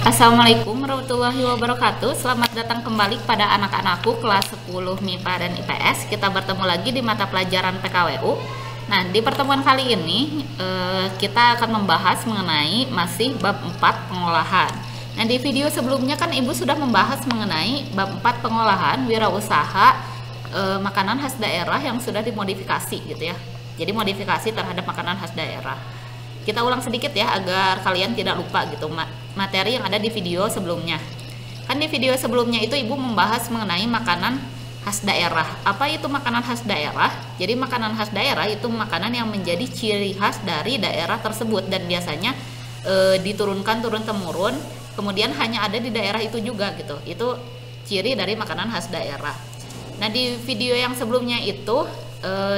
Assalamualaikum warahmatullahi wabarakatuh. Selamat datang kembali kepada anak-anakku kelas 10 MIPA dan IPS. Kita bertemu lagi di mata pelajaran PKWU. Nah, di pertemuan kali ini kita akan membahas mengenai masih bab 4 pengolahan. Nah, di video sebelumnya kan Ibu sudah membahas mengenai bab 4 pengolahan wirausaha makanan khas daerah yang sudah dimodifikasi gitu ya. Jadi modifikasi terhadap makanan khas daerah. Kita ulang sedikit ya agar kalian tidak lupa gitu materi yang ada di video sebelumnya. Kan di video sebelumnya itu Ibu membahas mengenai makanan khas daerah. Apa itu makanan khas daerah? Jadi makanan khas daerah itu makanan yang menjadi ciri khas dari daerah tersebut dan biasanya diturunkan turun-temurun, kemudian hanya ada di daerah itu juga gitu. Itu ciri dari makanan khas daerah. Nah, di video yang sebelumnya itu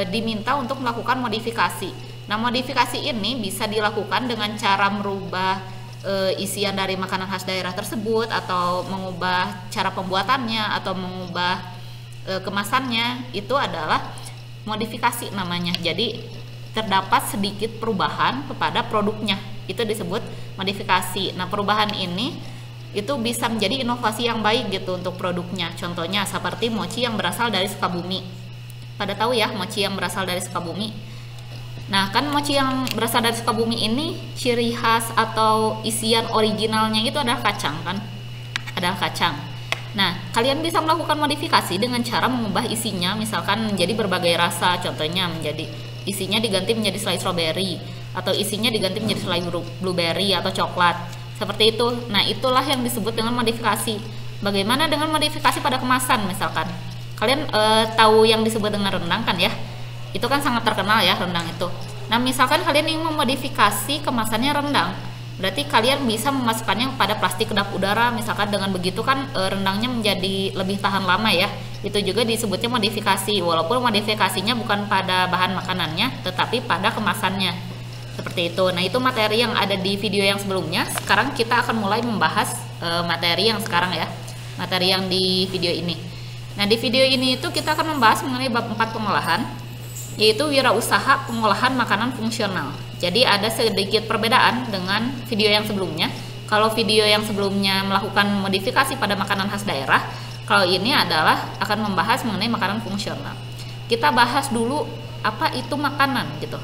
diminta untuk melakukan modifikasi. Nah, modifikasi ini bisa dilakukan dengan cara merubah isian dari makanan khas daerah tersebut, atau mengubah cara pembuatannya, atau mengubah kemasannya. Itu adalah modifikasi namanya. Jadi terdapat sedikit perubahan kepada produknya, itu disebut modifikasi. Nah, perubahan ini itu bisa menjadi inovasi yang baik gitu untuk produknya. Contohnya seperti mochi yang berasal dari Sukabumi. Pada tahu ya mochi yang berasal dari Sukabumi? Nah, kan mochi yang berasal dari Sukabumi ini ciri khas atau isian originalnya itu adalah kacang kan? Adalah kacang. Nah, kalian bisa melakukan modifikasi dengan cara mengubah isinya, misalkan menjadi berbagai rasa. Contohnya menjadi isinya diganti menjadi selai strawberry, atau isinya diganti menjadi selai blueberry atau coklat. Seperti itu. Nah, itulah yang disebut dengan modifikasi. Bagaimana dengan modifikasi pada kemasan misalkan? Kalian tahu yang disebut dengan rendang kan ya? Itu kan sangat terkenal ya rendang itu. Nah, misalkan kalian ingin memodifikasi kemasannya rendang, berarti kalian bisa memasukkannya pada plastik kedap udara. Misalkan dengan begitu kan rendangnya menjadi lebih tahan lama ya. Itu juga disebutnya modifikasi, walaupun modifikasinya bukan pada bahan makanannya, tetapi pada kemasannya. Seperti itu. Nah, itu materi yang ada di video yang sebelumnya. Sekarang kita akan mulai membahas materi yang sekarang ya. Materi yang di video ini. Nah, di video ini itu kita akan membahas mengenai bab 4 pengolahan, yaitu wirausaha pengolahan makanan fungsional. Jadi ada sedikit perbedaan dengan video yang sebelumnya. Kalau video yang sebelumnya melakukan modifikasi pada makanan khas daerah, kalau ini adalah akan membahas mengenai makanan fungsional. Kita bahas dulu apa itu makanan gitu.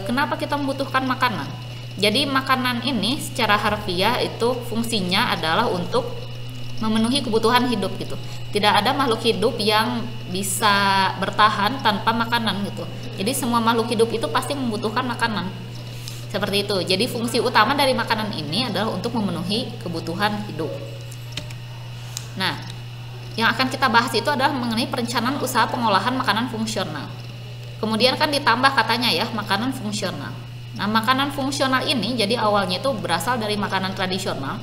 Kenapa kita membutuhkan makanan? Jadi makanan ini secara harfiah itu fungsinya adalah untuk memenuhi kebutuhan hidup gitu. Tidak ada makhluk hidup yang bisa bertahan tanpa makanan gitu. Jadi semua makhluk hidup itu pasti membutuhkan makanan. Seperti itu. Jadi fungsi utama dari makanan ini adalah untuk memenuhi kebutuhan hidup. Nah, yang akan kita bahas itu adalah mengenai perencanaan usaha pengolahan makanan fungsional. Kemudian kan ditambah katanya ya, makanan fungsional. Nah, makanan fungsional ini jadi awalnya itu berasal dari makanan tradisional.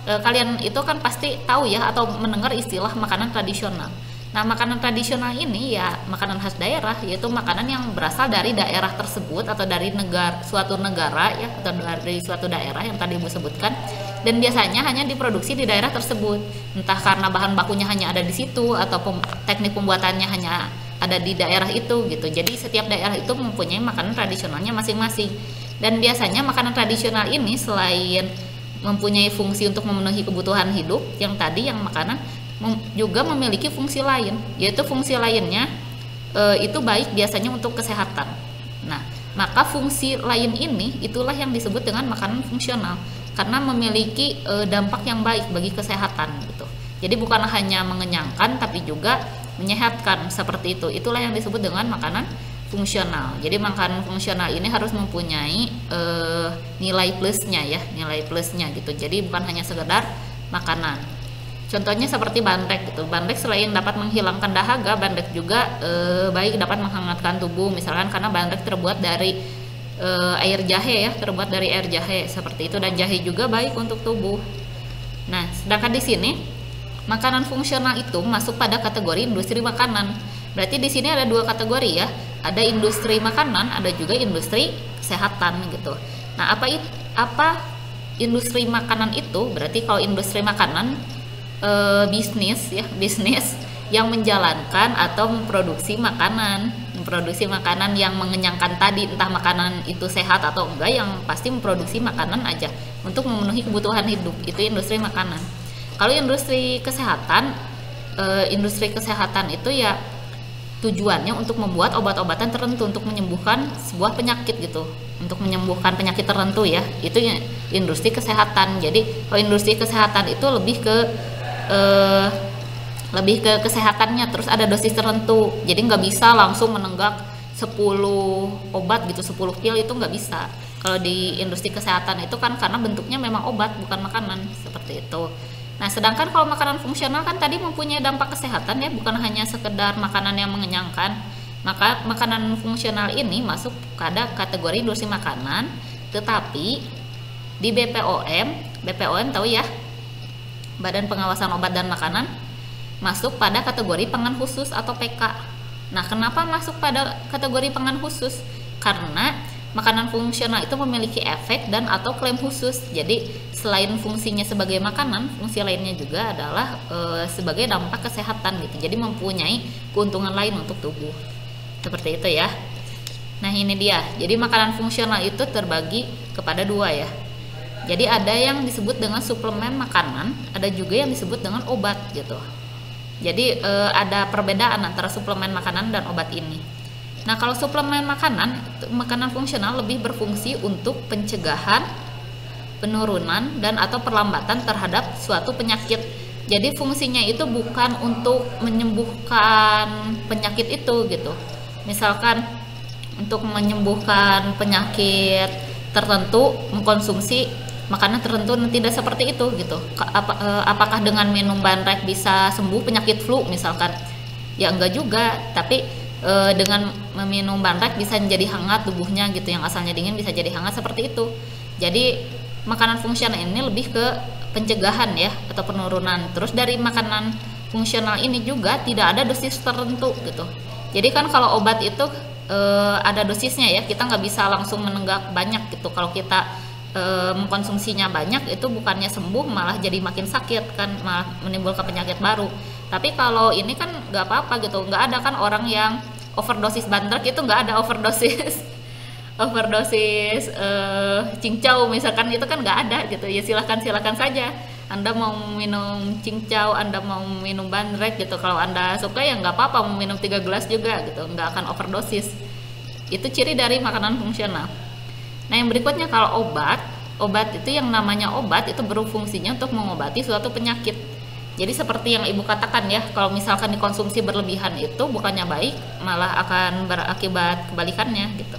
Kalian itu kan pasti tahu ya atau mendengar istilah makanan tradisional. Nah, makanan tradisional ini ya makanan khas daerah, yaitu makanan yang berasal dari daerah tersebut atau dari suatu negara ya, atau dari suatu daerah yang tadi Ibu sebutkan, dan biasanya hanya diproduksi di daerah tersebut. Entah karena bahan bakunya hanya ada di situ, atau teknik pembuatannya hanya ada di daerah itu gitu. Jadi setiap daerah itu mempunyai makanan tradisionalnya masing-masing. Dan biasanya makanan tradisional ini selain mempunyai fungsi untuk memenuhi kebutuhan hidup yang tadi yang makanan, juga memiliki fungsi lain, yaitu fungsi lainnya itu baik biasanya untuk kesehatan. Nah, maka fungsi lain ini itulah yang disebut dengan makanan fungsional karena memiliki dampak yang baik bagi kesehatan gitu. Jadi bukan hanya mengenyangkan tapi juga menyehatkan, seperti itu. Itulah yang disebut dengan makanan fungsional. Jadi makanan fungsional ini harus mempunyai nilai plusnya ya, nilai plusnya gitu. Jadi bukan hanya sekedar makanan. Contohnya seperti bandrek gitu. Bandrek selain dapat menghilangkan dahaga, bandrek juga baik dapat menghangatkan tubuh. Misalkan karena bandrek terbuat dari air jahe ya, terbuat dari air jahe seperti itu, dan jahe juga baik untuk tubuh. Nah, sedangkan di sini makanan fungsional itu masuk pada kategori industri makanan. Berarti di sini ada dua kategori ya. Ada industri makanan, ada juga industri kesehatan gitu. Nah, apa industri makanan itu? Berarti kalau industri makanan bisnis yang menjalankan atau memproduksi memproduksi makanan yang mengenyangkan tadi, entah makanan itu sehat atau enggak, yang pasti memproduksi makanan aja untuk memenuhi kebutuhan hidup. Itu industri makanan. Kalau industri kesehatan itu ya tujuannya untuk membuat obat-obatan tertentu untuk menyembuhkan sebuah penyakit gitu, untuk menyembuhkan penyakit tertentu ya, itu ya industri kesehatan. Jadi kalau industri kesehatan itu lebih ke kesehatannya, terus ada dosis tertentu, jadi nggak bisa langsung menenggak 10 obat gitu, 10 pil itu nggak bisa. Kalau di industri kesehatan itu kan karena bentuknya memang obat bukan makanan, seperti itu. Nah, sedangkan kalau makanan fungsional kan tadi mempunyai dampak kesehatan ya, bukan hanya sekedar makanan yang mengenyangkan. Maka makanan fungsional ini masuk pada kategori industri makanan, tetapi di BPOM tahu ya, Badan Pengawasan Obat dan Makanan, masuk pada kategori pangan khusus atau PK. Nah, kenapa masuk pada kategori pangan khusus? Karena makanan fungsional itu memiliki efek dan atau klaim khusus. Jadi selain fungsinya sebagai makanan, fungsi lainnya juga adalah sebagai dampak kesehatan gitu. Jadi mempunyai keuntungan lain untuk tubuh. Seperti itu ya. Nah, ini dia. Jadi makanan fungsional itu terbagi kepada dua ya. Jadi ada yang disebut dengan suplemen makanan, ada juga yang disebut dengan obat gitu. Jadi ada perbedaan antara suplemen makanan dan obat ini. Nah, kalau suplemen makanan fungsional lebih berfungsi untuk pencegahan, penurunan, dan atau perlambatan terhadap suatu penyakit. Jadi fungsinya itu bukan untuk menyembuhkan penyakit itu gitu. Misalkan untuk menyembuhkan penyakit tertentu mengkonsumsi makanan tertentu, tidak seperti itu gitu. Apakah dengan minum bandrek bisa sembuh penyakit flu misalkan? Ya enggak juga, tapi dengan meminum bandrek bisa menjadi hangat tubuhnya gitu, yang asalnya dingin bisa jadi hangat, seperti itu. Jadi makanan fungsional ini lebih ke pencegahan ya atau penurunan. Terus dari makanan fungsional ini juga tidak ada dosis tertentu gitu. Jadi kan kalau obat itu ada dosisnya ya, kita nggak bisa langsung menenggak banyak gitu. Kalau kita mengkonsumsinya banyak, itu bukannya sembuh malah jadi makin sakit kan, malah menimbulkan penyakit baru. Tapi kalau ini kan nggak apa-apa gitu, nggak ada kan orang yang overdosis bandrek, itu nggak ada overdosis cincau misalkan, itu kan nggak ada gitu ya. Silakan saja Anda mau minum cincau, Anda mau minum bandrek gitu, kalau Anda suka ya nggak apa-apa, mau minum 3 gelas juga gitu, nggak akan overdosis. Itu ciri dari makanan fungsional. Nah, yang berikutnya kalau obat itu yang namanya obat itu berfungsinya untuk mengobati suatu penyakit. Jadi seperti yang Ibu katakan ya, kalau misalkan dikonsumsi berlebihan itu bukannya baik, malah akan berakibat kebalikannya gitu.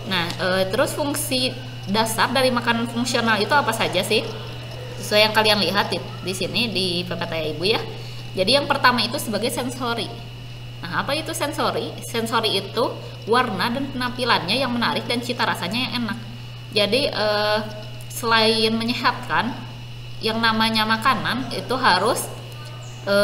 Nah, terus fungsi dasar dari makanan fungsional itu apa saja sih? Sesuai yang kalian lihat di sini di PPT Ibu ya. Jadi yang pertama itu sebagai sensori. Nah, apa itu sensori? Sensori itu warna dan penampilannya yang menarik dan cita rasanya yang enak. Jadi selain menyehatkan, yang namanya makanan itu harus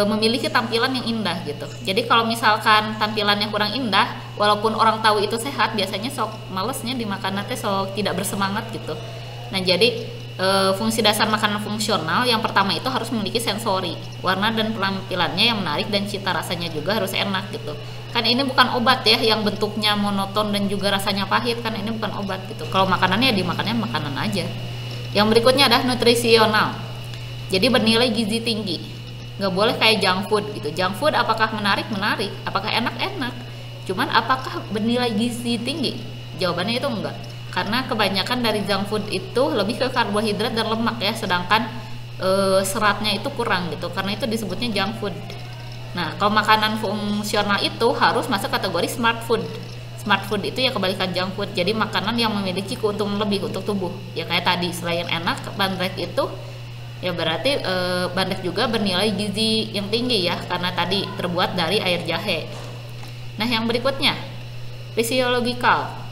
memiliki tampilan yang indah gitu. Jadi kalau misalkan tampilannya kurang indah, walaupun orang tahu itu sehat, biasanya sok malesnya dimakan nanti, sok tidak bersemangat gitu. Nah, jadi fungsi dasar makanan fungsional yang pertama itu harus memiliki sensori, warna dan penampilannya yang menarik dan cita rasanya juga harus enak gitu. Kan ini bukan obat ya yang bentuknya monoton dan juga rasanya pahit, kan ini bukan obat gitu. Kalau makanannya dimakannya makanan aja. Yang berikutnya adalah nutrisional. Jadi bernilai gizi tinggi. Nggak boleh kayak junk food gitu. Junk food apakah menarik? Menarik. Apakah enak? Enak. Cuman apakah bernilai gizi tinggi? Jawabannya itu enggak. Karena kebanyakan dari junk food itu lebih ke karbohidrat dan lemak ya, sedangkan seratnya itu kurang gitu, karena itu disebutnya junk food. Nah, kalau makanan fungsional itu harus masuk kategori smart food. Smart food itu ya kebalikan junk food, jadi makanan yang memiliki keuntungan lebih untuk tubuh. Ya kayak tadi, selain enak, bandrek itu ya berarti bandrek juga bernilai gizi yang tinggi ya, karena tadi terbuat dari air jahe. Nah, yang berikutnya fisiologikal.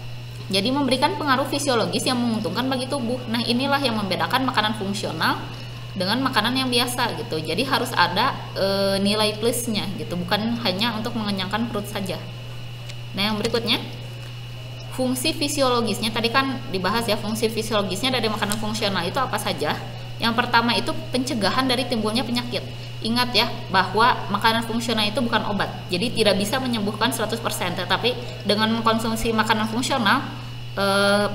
Jadi memberikan pengaruh fisiologis yang menguntungkan bagi tubuh. Nah, inilah yang membedakan makanan fungsional dengan makanan yang biasa gitu. Jadi harus ada nilai plusnya gitu, bukan hanya untuk mengenyangkan perut saja. Nah, yang berikutnya fungsi fisiologisnya, tadi kan dibahas ya, fungsi fisiologisnya dari makanan fungsional itu apa saja. Yang pertama itu pencegahan dari timbulnya penyakit. Ingat ya, bahwa makanan fungsional itu bukan obat. Jadi tidak bisa menyembuhkan 100%, tetapi dengan mengkonsumsi makanan fungsional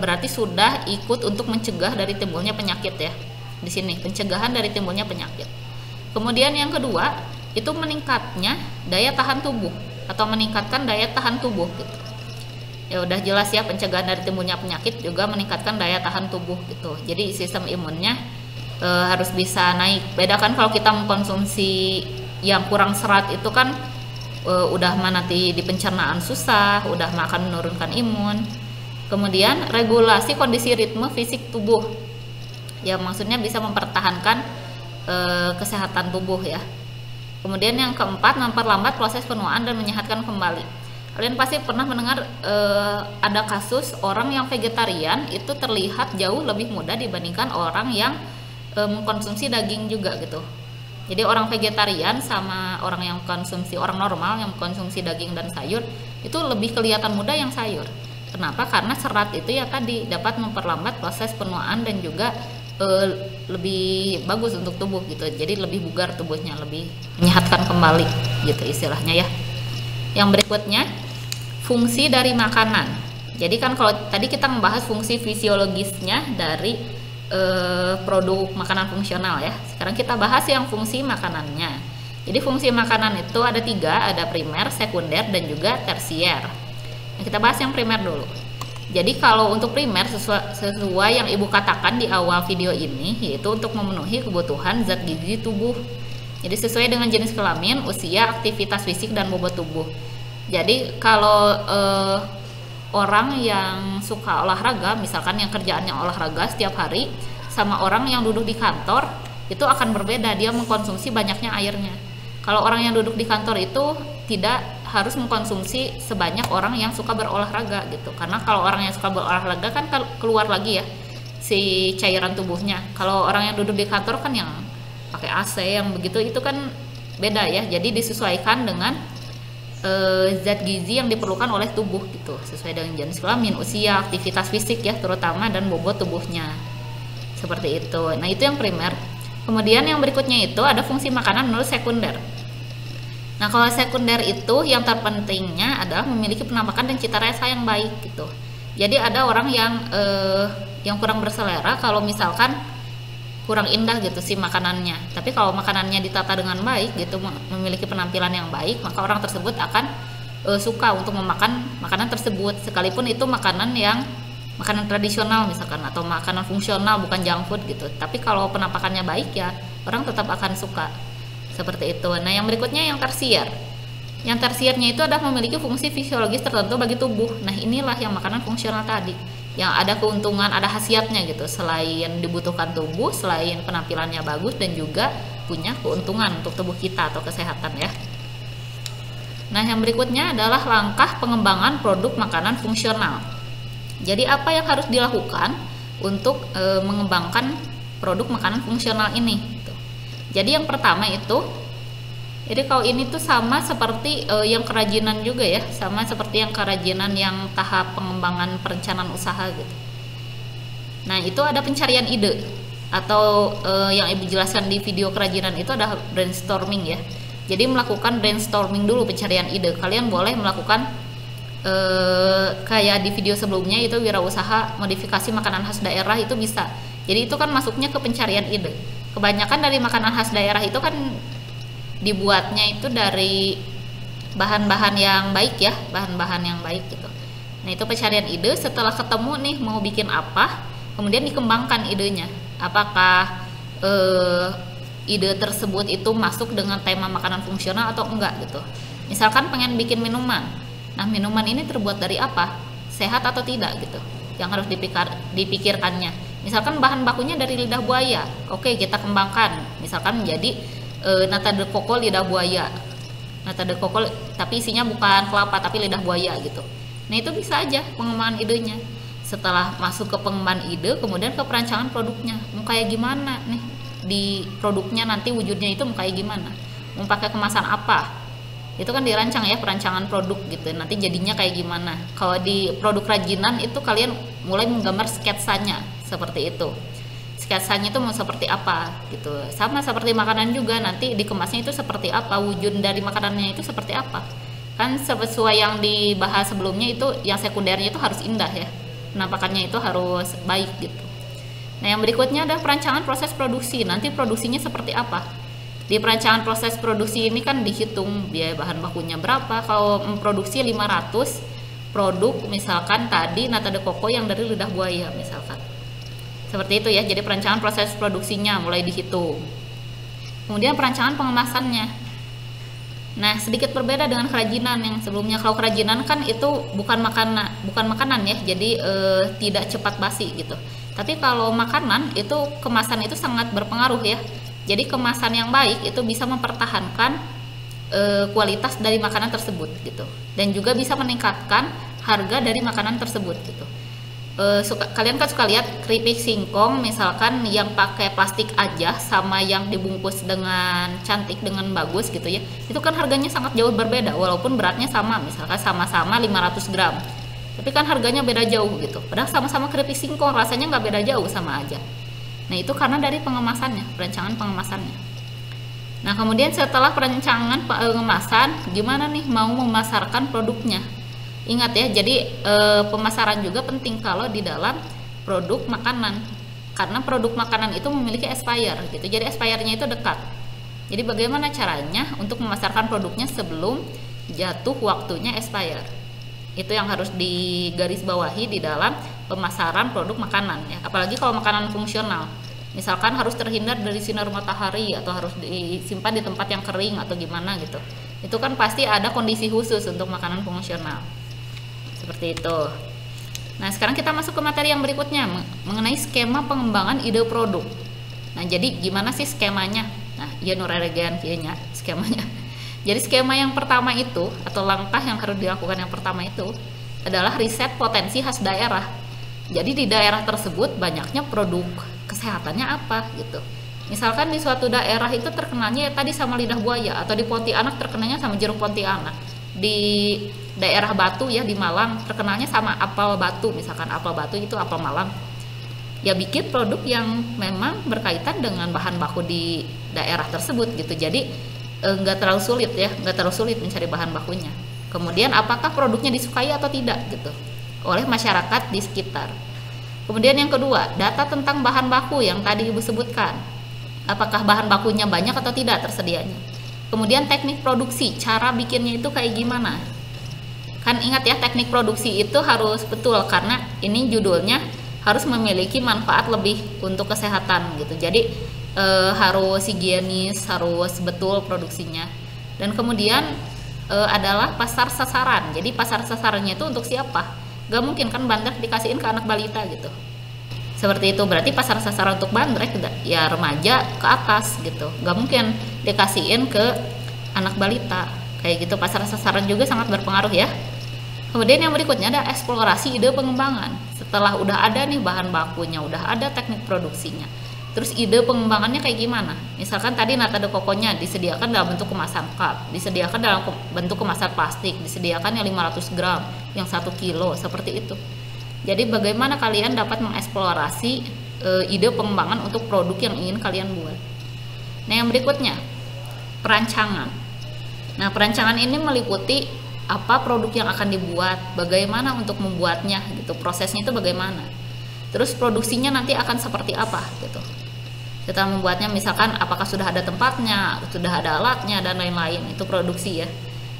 berarti sudah ikut untuk mencegah dari timbulnya penyakit ya. Di sini pencegahan dari timbulnya penyakit. Kemudian yang kedua, itu meningkatnya daya tahan tubuh atau meningkatkan daya tahan tubuh gitu. Ya udah jelas ya, pencegahan dari timbulnya penyakit juga meningkatkan daya tahan tubuh gitu. Jadi sistem imunnya harus bisa naik. Beda kan kalau kita mengkonsumsi yang kurang serat itu kan udah nanti di pencernaan susah, udah makan menurunkan imun. Kemudian regulasi kondisi ritme fisik tubuh. Ya maksudnya bisa mempertahankan kesehatan tubuh ya. Kemudian yang keempat, memperlambat proses penuaan dan menyehatkan kembali. Kalian pasti pernah mendengar ada kasus orang yang vegetarian itu terlihat jauh lebih mudah dibandingkan orang yang mengkonsumsi daging juga gitu. Jadi orang vegetarian sama orang yang konsumsi, orang normal yang mengkonsumsi daging dan sayur itu lebih kelihatan muda yang sayur. Kenapa? Karena serat itu ya tadi dapat memperlambat proses penuaan dan juga lebih bagus untuk tubuh gitu. Jadi lebih bugar tubuhnya, lebih menyehatkan kembali gitu istilahnya ya. Yang berikutnya, fungsi dari makanan. Jadi kan kalau tadi kita membahas fungsi fisiologisnya dari produk makanan fungsional ya. Sekarang kita bahas yang fungsi makanannya. Jadi fungsi makanan itu ada 3, ada primer, sekunder, dan juga tersier. Nah, kita bahas yang primer dulu. Jadi kalau untuk primer sesuai yang ibu katakan di awal video ini, yaitu untuk memenuhi kebutuhan zat gizi tubuh. Jadi sesuai dengan jenis kelamin, usia, aktivitas fisik, dan bobot tubuh. Jadi kalau orang yang suka olahraga, misalkan yang kerjaannya olahraga setiap hari, sama orang yang duduk di kantor, itu akan berbeda, dia mengkonsumsi banyaknya airnya. Kalau orang yang duduk di kantor itu tidak harus mengkonsumsi sebanyak orang yang suka berolahraga gitu. Karena kalau orang yang suka berolahraga kan keluar lagi ya si cairan tubuhnya. Kalau orang yang duduk di kantor kan yang pakai AC yang begitu itu kan beda ya. Jadi disesuaikan dengan zat gizi yang diperlukan oleh tubuh gitu, sesuai dengan jenis kelamin, usia, aktivitas fisik ya terutama, dan bobot tubuhnya. Seperti itu. Nah, itu yang primer. Kemudian yang berikutnya itu ada fungsi makanan menurut sekunder. Nah, kalau sekunder itu yang terpentingnya adalah memiliki penampakan dan cita rasa yang baik gitu. Jadi ada orang yang kurang berselera kalau misalkan kurang indah gitu si makanannya. Tapi kalau makanannya ditata dengan baik gitu, memiliki penampilan yang baik, maka orang tersebut akan suka untuk memakan makanan tersebut, sekalipun itu makanan tradisional misalkan, atau makanan fungsional bukan junk food gitu. Tapi kalau penampakannya baik ya orang tetap akan suka. Seperti itu. Nah, yang berikutnya yang tersier. Yang tersiernya itu adalah memiliki fungsi fisiologis tertentu bagi tubuh. Nah, inilah yang makanan fungsional tadi, yang ada keuntungan, ada khasiatnya gitu. Selain dibutuhkan tubuh, selain penampilannya bagus, dan juga punya keuntungan untuk tubuh kita atau kesehatan ya. Nah, yang berikutnya adalah langkah pengembangan produk makanan fungsional. Jadi apa yang harus dilakukan untuk mengembangkan produk makanan fungsional ini? Jadi yang pertama itu, jadi kalau ini tuh sama seperti yang kerajinan juga ya, sama seperti yang kerajinan yang tahap pengembangan perencanaan usaha gitu. Nah, itu ada pencarian ide, atau yang ibu jelaskan di video kerajinan itu ada brainstorming ya. Jadi melakukan brainstorming dulu, pencarian ide. Kalian boleh melakukan kayak di video sebelumnya itu wirausaha modifikasi makanan khas daerah, itu bisa. Jadi itu kan masuknya ke pencarian ide. Kebanyakan dari makanan khas daerah itu kan dibuatnya itu dari bahan-bahan yang baik ya, bahan-bahan yang baik gitu. Nah, itu pencarian ide. Setelah ketemu nih mau bikin apa, kemudian dikembangkan idenya. Apakah ide tersebut itu masuk dengan tema makanan fungsional atau enggak gitu. Misalkan pengen bikin minuman. Nah, minuman ini terbuat dari apa? Sehat atau tidak gitu. Yang harus dipikirkannya. Misalkan bahan bakunya dari lidah buaya, oke, kita kembangkan misalkan menjadi nata de coco lidah buaya, nata de coco tapi isinya bukan kelapa tapi lidah buaya gitu. Nah, itu bisa aja pengembangan idenya. Setelah masuk ke pengembangan ide, kemudian ke perancangan produknya, mau kayak gimana nih di produknya, nanti wujudnya itu mau kayak gimana, mau pakai kemasan apa, itu kan dirancang ya, perancangan produk gitu, nanti jadinya kayak gimana. Kalau di produk kerajinan itu kalian mulai menggambar sketsanya seperti itu. sketsanya itu mau seperti apa gitu. Sama seperti makanan juga, nanti dikemasnya itu seperti apa, wujud dari makanannya itu seperti apa. Kan sesuai yang dibahas sebelumnya itu, yang sekundernya itu harus indah ya, penampakannya itu harus baik gitu. Nah, yang berikutnya ada perancangan proses produksi. Nanti produksinya seperti apa? Di perancangan proses produksi ini kan dihitung biaya bahan bakunya berapa. Kalau memproduksi 500 produk, misalkan tadi nata de coco yang dari lidah buaya misalkan. Seperti itu ya, jadi perancangan proses produksinya mulai dihitung. Kemudian perancangan pengemasannya. Nah, sedikit berbeda dengan kerajinan yang sebelumnya. Kalau kerajinan kan itu bukan makanan ya, jadi tidak cepat basi gitu. Tapi kalau makanan itu kemasan itu sangat berpengaruh ya. Jadi kemasan yang baik itu bisa mempertahankan kualitas dari makanan tersebut gitu. Dan juga bisa meningkatkan harga dari makanan tersebut gitu. Kalian kan suka lihat keripik singkong misalkan yang pakai plastik aja sama yang dibungkus dengan cantik, dengan bagus gitu ya. Itu kan harganya sangat jauh berbeda walaupun beratnya sama, misalkan sama-sama 500 gram. Tapi kan harganya beda jauh gitu. Padahal sama-sama keripik singkong, rasanya nggak beda jauh, sama aja. Nah, itu karena dari pengemasannya, perancangan pengemasannya. Nah, kemudian setelah perancangan pengemasan, gimana nih mau memasarkan produknya? Ingat ya, jadi pemasaran juga penting kalau di dalam produk makanan. Karena produk makanan itu memiliki expire gitu. Jadi expire-nya itu dekat. Jadi bagaimana caranya untuk memasarkan produknya sebelum jatuh waktunya expire? Itu yang harus digarisbawahi di dalam pemasaran produk makanan ya. Apalagi kalau makanan fungsional, misalkan harus terhindar dari sinar matahari atau harus disimpan di tempat yang kering atau gimana gitu. Itu kan pasti ada kondisi khusus untuk makanan fungsional seperti itu. Nah, sekarang kita masuk ke materi yang berikutnya mengenai skema pengembangan ide produk. Nah, jadi gimana sih skemanya? Nah, ya Nureregan kayaknya skemanya. Jadi skema yang pertama itu, atau langkah yang harus dilakukan yang pertama itu adalah riset potensi khas daerah. Jadi di daerah tersebut banyaknya produk kesehatannya apa gitu. Misalkan di suatu daerah itu terkenalnya ya tadi sama lidah buaya, atau di Pontianak terkenalnya sama jeruk Pontianak. Di daerah Batu ya, di Malang terkenalnya sama apel Batu, misalkan apel Batu itu apel Malang. Ya bikin produk yang memang berkaitan dengan bahan baku di daerah tersebut gitu. Jadi nggak terlalu sulit ya, nggak terlalu sulit mencari bahan bakunya. Kemudian apakah produknya disukai atau tidak gitu oleh masyarakat di sekitar. Kemudian yang kedua, data tentang bahan baku yang tadi Ibu sebutkan. Apakah bahan bakunya banyak atau tidak tersedianya. Kemudian teknik produksi, cara bikinnya itu kayak gimana. Kan ingat ya, teknik produksi itu harus betul karena ini judulnya harus memiliki manfaat lebih untuk kesehatan gitu. Jadi harus higienis, harus betul produksinya. Dan kemudian adalah pasar sasaran. Jadi pasar sasarannya itu untuk siapa? Gak mungkin kan bandrek dikasihin ke anak balita gitu. Seperti itu, berarti pasar sasaran untuk bandrek ya remaja ke atas gitu. Gak mungkin dikasihin ke anak balita. Kayak gitu, pasar sasaran juga sangat berpengaruh ya. Kemudian yang berikutnya ada eksplorasi ide pengembangan. Setelah udah ada nih bahan bakunya, udah ada teknik produksinya. Terus ide pengembangannya kayak gimana? Misalkan tadi nata de coco-nya disediakan dalam bentuk kemasan cup, disediakan dalam bentuk kemasan plastik, disediakan yang 500 gram, yang 1 kilo, seperti itu. Jadi bagaimana kalian dapat mengeksplorasi ide pengembangan untuk produk yang ingin kalian buat. Nah, yang berikutnya, perancangan. Nah, perancangan ini meliputi apa produk yang akan dibuat, bagaimana untuk membuatnya gitu, prosesnya itu bagaimana. Terus produksinya nanti akan seperti apa gitu. Kita membuatnya misalkan apakah sudah ada tempatnya, sudah ada alatnya dan lain-lain, itu produksi ya.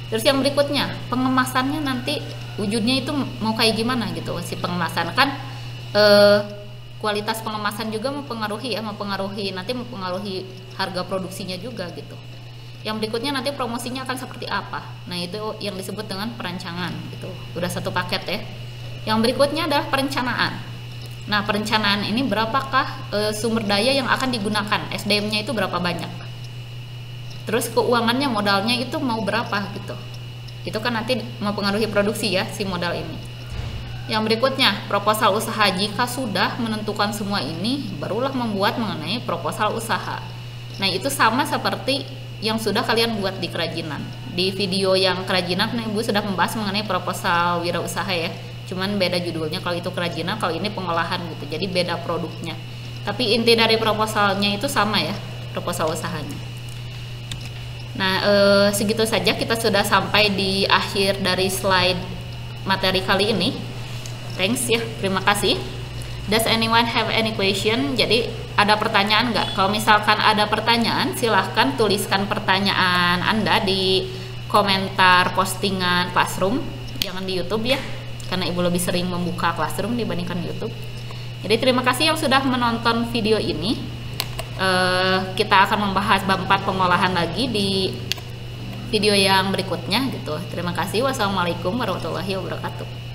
Terus yang berikutnya, pengemasannya nanti wujudnya itu mau kayak gimana gitu. Si pengemasan kan kualitas pengemasan juga mempengaruhi mempengaruhi harga produksinya juga gitu. Yang berikutnya nanti promosinya akan seperti apa. Nah, itu yang disebut dengan perancangan gitu. Udah satu paket ya. Yang berikutnya adalah perencanaan. Nah, perencanaan ini berapakah sumber daya yang akan digunakan, SDM-nya itu berapa banyak. Terus keuangannya, modalnya itu mau berapa gitu. Itu kan nanti mempengaruhi produksi ya si modal ini. Yang berikutnya, proposal usaha. Jika sudah menentukan semua ini, barulah membuat mengenai proposal usaha. Nah, itu sama seperti yang sudah kalian buat di kerajinan. Di video yang kerajinan, Ibu sudah membahas mengenai proposal wirausaha ya. Cuman beda judulnya, kalau itu kerajinan, kalau ini pengolahan gitu. Jadi beda produknya. Tapi inti dari proposalnya itu sama ya, proposal usahanya. Nah, segitu saja kita sudah sampai di akhir dari slide materi kali ini. Thanks ya, terima kasih. Does anyone have any question? Jadi ada pertanyaan nggak? Kalau misalkan ada pertanyaan, silahkan tuliskan pertanyaan Anda di komentar postingan Classroom. Jangan di YouTube ya, karena Ibu lebih sering membuka Classroom dibandingkan YouTube. Jadi terima kasih yang sudah menonton video ini. Kita akan membahas bab 4 pengolahan lagi di video yang berikutnya gitu. Terima kasih. Wassalamualaikum warahmatullahi wabarakatuh.